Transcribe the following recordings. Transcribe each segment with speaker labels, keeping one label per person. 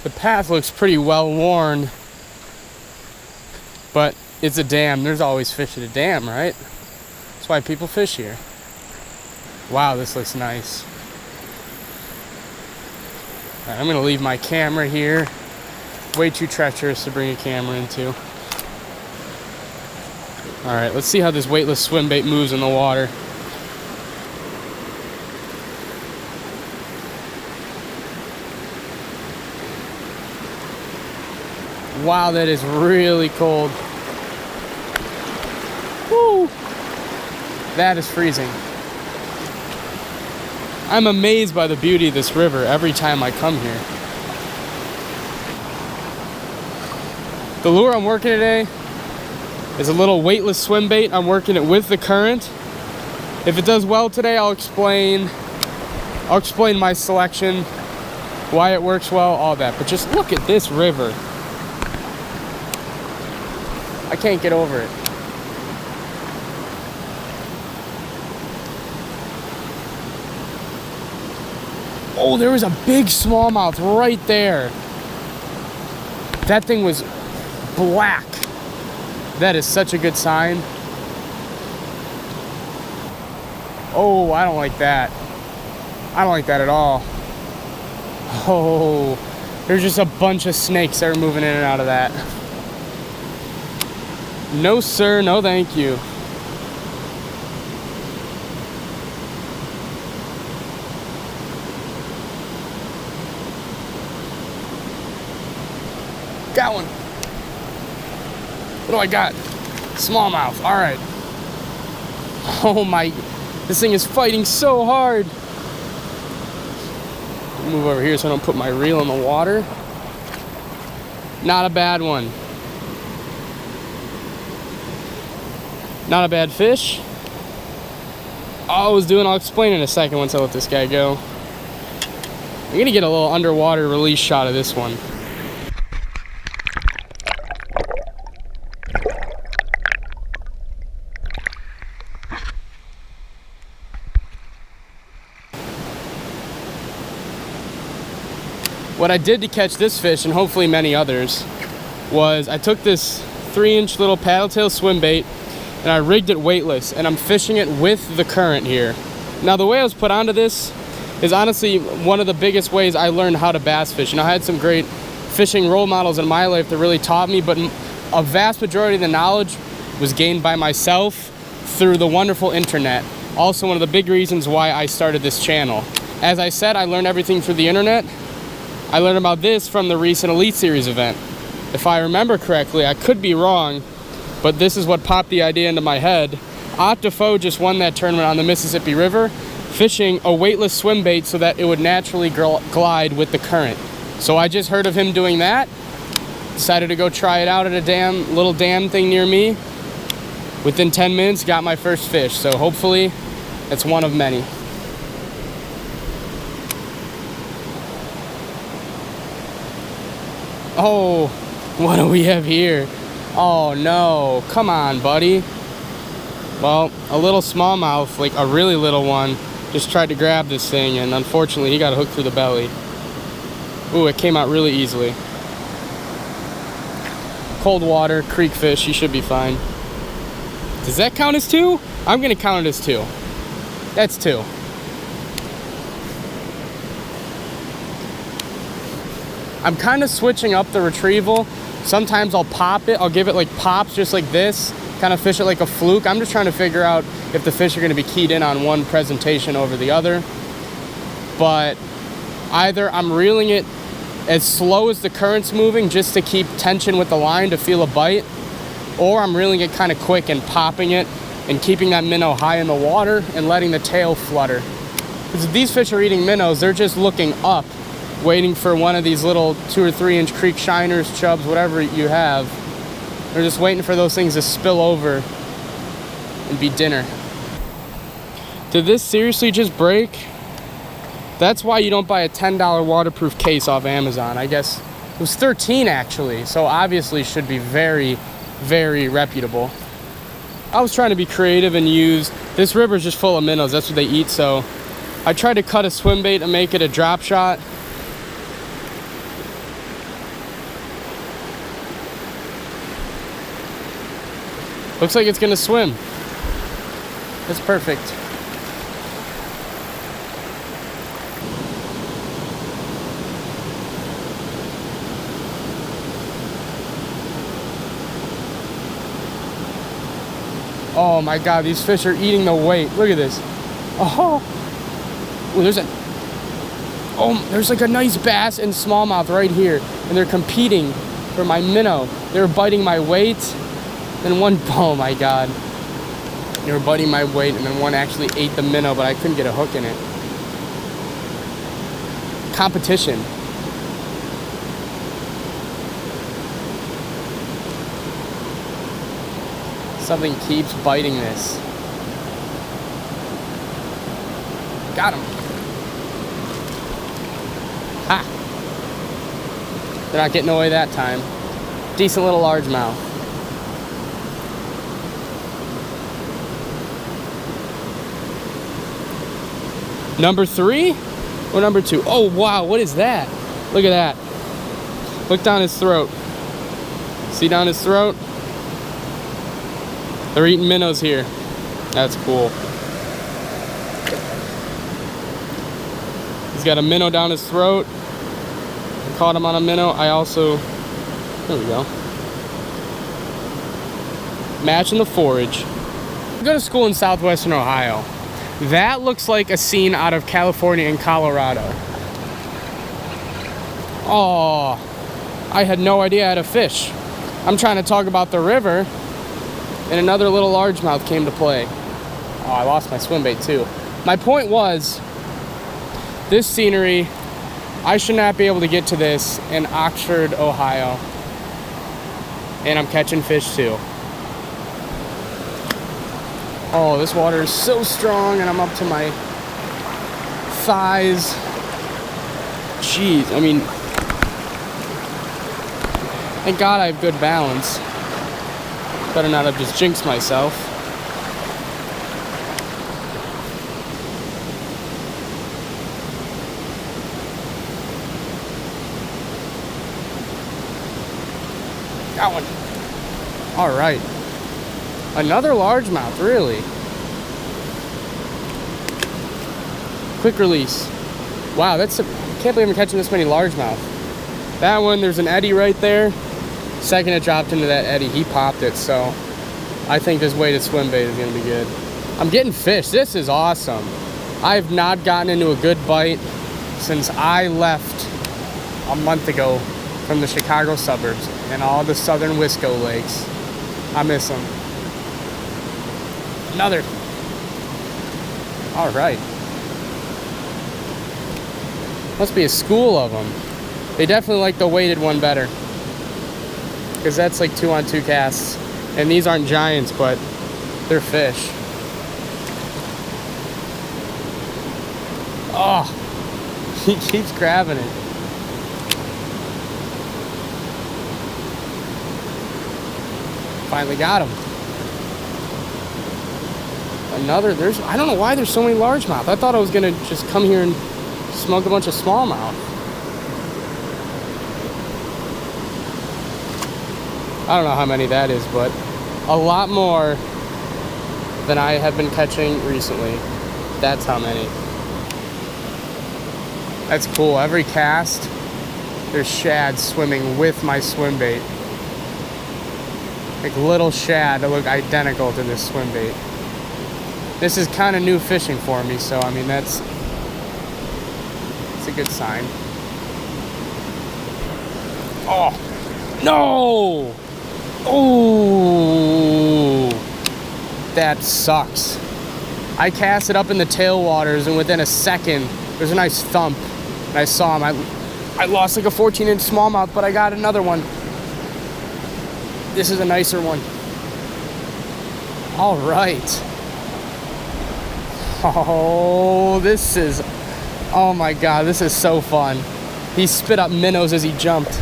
Speaker 1: The path looks pretty well worn, but it's a dam. There's always fish at a dam, right? That's why people fish here. Wow, this looks nice. All right, I'm gonna leave my camera here. Way too treacherous to bring a camera into. All right, let's see how this weightless swim bait moves in the water. Wow, that is really cold. Woo! That is freezing. I'm amazed by the beauty of this river every time I come here. The lure I'm working today is a little weightless swim bait. I'm working it with the current. If it does well today, I'll explain my selection, why it works well, all that. But just look at this river. I can't get over it. Oh, there was a big smallmouth right there. That thing was black. That is such a good sign. Oh, I don't like that. I don't like that at all. Oh, there's just a bunch of snakes that are moving in and out of that. No, sir, no thank you. Got one. What do I got? Smallmouth. All right. Oh my, this thing is fighting so hard. Move over here so I don't put my reel in the water. Not a bad one. Not a bad fish. All I was doing, I'll explain in a second once I let this guy go. I'm gonna get a little underwater release shot of this one. What I did to catch this fish, and hopefully many others, was I took this 3-inch little paddle tail swim bait and I rigged it weightless, and I'm fishing it with the current here. Now, the way I was put onto this is honestly one of the biggest ways I learned how to bass fish. And I had some great fishing role models in my life that really taught me, but a vast majority of the knowledge was gained by myself through the wonderful internet. Also, one of the big reasons why I started this channel. As I said, I learned everything through the internet. I learned about this from the recent Elite Series event. If I remember correctly, I could be wrong, but this is what popped the idea into my head. Defoe just won that tournament on the Mississippi River, fishing a weightless swim bait so that it would naturally glide with the current. So I just heard of him doing that, decided to go try it out at a little dam thing near me. Within 10 minutes, got my first fish. So hopefully, it's one of many. Oh, what do we have here? Oh no, come on, buddy. Well, a little smallmouth, like a really little one, just tried to grab this thing, and unfortunately he got hooked through the belly. Ooh, it came out really easily. Cold water, creek fish, he should be fine. Does that count as 2? I'm gonna count it as 2. That's 2. I'm kind of switching up the retrieval. Sometimes I'll pop it, I'll give it like pops just like this, kind of fish it like a fluke. I'm just trying to figure out if the fish are gonna be keyed in on one presentation over the other. But either I'm reeling it as slow as the current's moving just to keep tension with the line to feel a bite, or I'm reeling it kind of quick and popping it and keeping that minnow high in the water and letting the tail flutter. Because if these fish are eating minnows, they're just looking up, waiting for one of these little 2 or 3 inch creek shiners, chubs, whatever you have. They're just waiting for those things to spill over and be dinner. Did this seriously just break? That's why you don't buy a $10 waterproof case off Amazon. I guess it was $13 actually, so obviously should be very, very reputable. I was trying to be creative and use, this river's just full of minnows, that's what they eat, so I tried to cut a swim bait and make it a drop shot. Looks like it's gonna swim. That's perfect. Oh my God, these fish are eating the weight. Look at this. Oh, there's like a nice bass and smallmouth right here, and they're competing for my minnow. They were biting my weight, and one, oh my God. They were biting my weight, and then one actually ate the minnow, but I couldn't get a hook in it. Competition. Something keeps biting this. Got him. Ha! They're not getting away that time. Decent little largemouth. Number 3 or number 2? Oh wow, what is that? Look at that. Look down his throat. See down his throat? They're eating minnows here. That's cool. He's got a minnow down his throat. Caught him on a minnow. I also, there we go. Matching the forage. I go to school in southwestern Ohio. That looks like a scene out of California and Colorado. Oh, I had no idea I had a fish. I'm trying to talk about the river, and another little largemouth came to play. Oh, I lost my swim bait too. My point was, this scenery, I should not be able to get to this in Oxford, Ohio. And I'm catching fish too. Oh, this water is so strong, and I'm up to my thighs. Jeez, I mean, thank God I have good balance. Better not have just jinxed myself. Got one. All right. Another largemouth, really. Quick release. Wow, I can't believe I'm catching this many largemouth. That one, there's an eddy right there. Second it dropped into that eddy, he popped it, so I think this weighted swim bait is gonna be good. I'm getting fish. This is awesome. I've not gotten into a good bite since I left a month ago from the Chicago suburbs and all the southern Wisco lakes. I miss them. Another. All right. Must be a school of them. They definitely like the weighted one better, because that's like 2-on-2 casts, and these aren't giants, but they're fish. Oh, he keeps grabbing it. Finally got him. Another, I don't know why there's so many largemouth. I thought I was gonna just come here and smoke a bunch of smallmouth. I don't know how many that is, but a lot more than I have been catching recently. That's how many. That's cool. Every cast, there's shad swimming with my swim bait. Like little shad that look identical to this swim bait. This is kind of new fishing for me, so I mean it's a good sign. Oh, no! Oh, that sucks. I cast it up in the tailwaters, and within a second, there's a nice thump, and I saw him. I lost like a 14-inch smallmouth, but I got another one. This is a nicer one. All right. Oh, this is, oh my God, this is so fun. He spit up minnows as he jumped.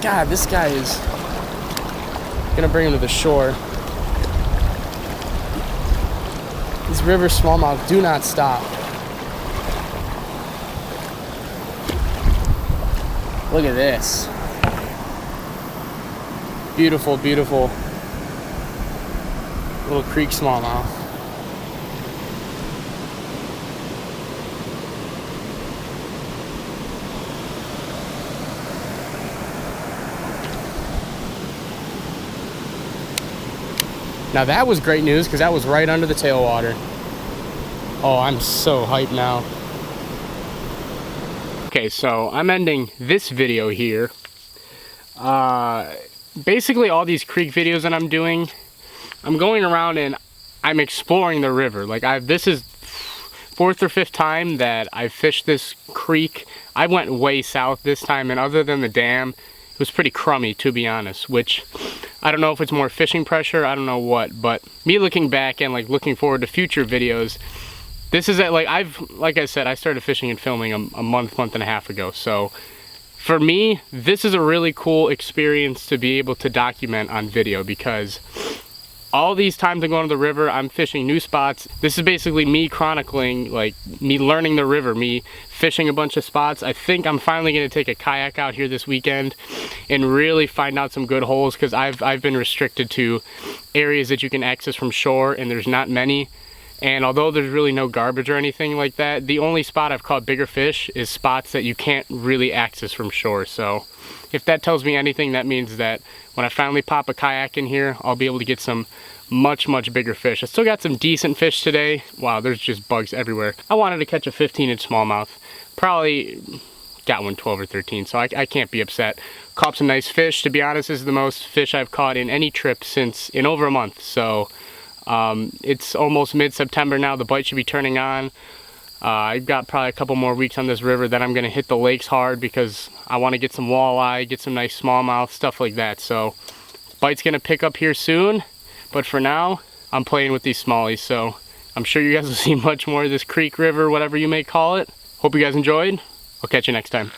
Speaker 1: God, this guy is gonna bring him to the shore. These river smallmouth do not stop. Look at this. Beautiful, beautiful little creek smallmouth. Now that was great news because that was right under the tailwater. Oh, I'm so hyped now. Okay, so I'm ending this video here. Basically all these creek videos that I'm doing, I'm going around and I'm exploring the river. Like this is 4th or 5th time that I've fished this creek. I went way south this time, and other than the dam, it was pretty crummy, to be honest, which I don't know if it's more fishing pressure, I don't know what, but me looking back and like looking forward to future videos, this is like I said, I started fishing and filming a month and a half ago. So for me, this is a really cool experience to be able to document on video, because all these times I'm going to the river, I'm fishing new spots. This is basically me chronicling, like me learning the river, me fishing a bunch of spots. I think I'm finally gonna take a kayak out here this weekend and really find out some good holes, because I've been restricted to areas that you can access from shore, and there's not many. And although there's really no garbage or anything like that, the only spot I've caught bigger fish is spots that you can't really access from shore. So if that tells me anything, that means that when I finally pop a kayak in here, I'll be able to get some much bigger fish. I still got some decent fish today. Wow, there's just bugs everywhere. I wanted to catch a 15-inch smallmouth. Probably got one 12 or 13, so I can't be upset. Caught some nice fish. To be honest, this is the most fish I've caught in any trip in over a month. So it's almost mid-September now. The bite should be turning on. I've got probably a couple more weeks on this river, then I'm gonna hit the lakes hard because I want to get some walleye, get some nice smallmouth, stuff like that. So bite's gonna pick up here soon, but for now I'm playing with these smallies. So I'm sure you guys will see much more of this creek, river, whatever you may call it. Hope you guys enjoyed. I'll catch you next time.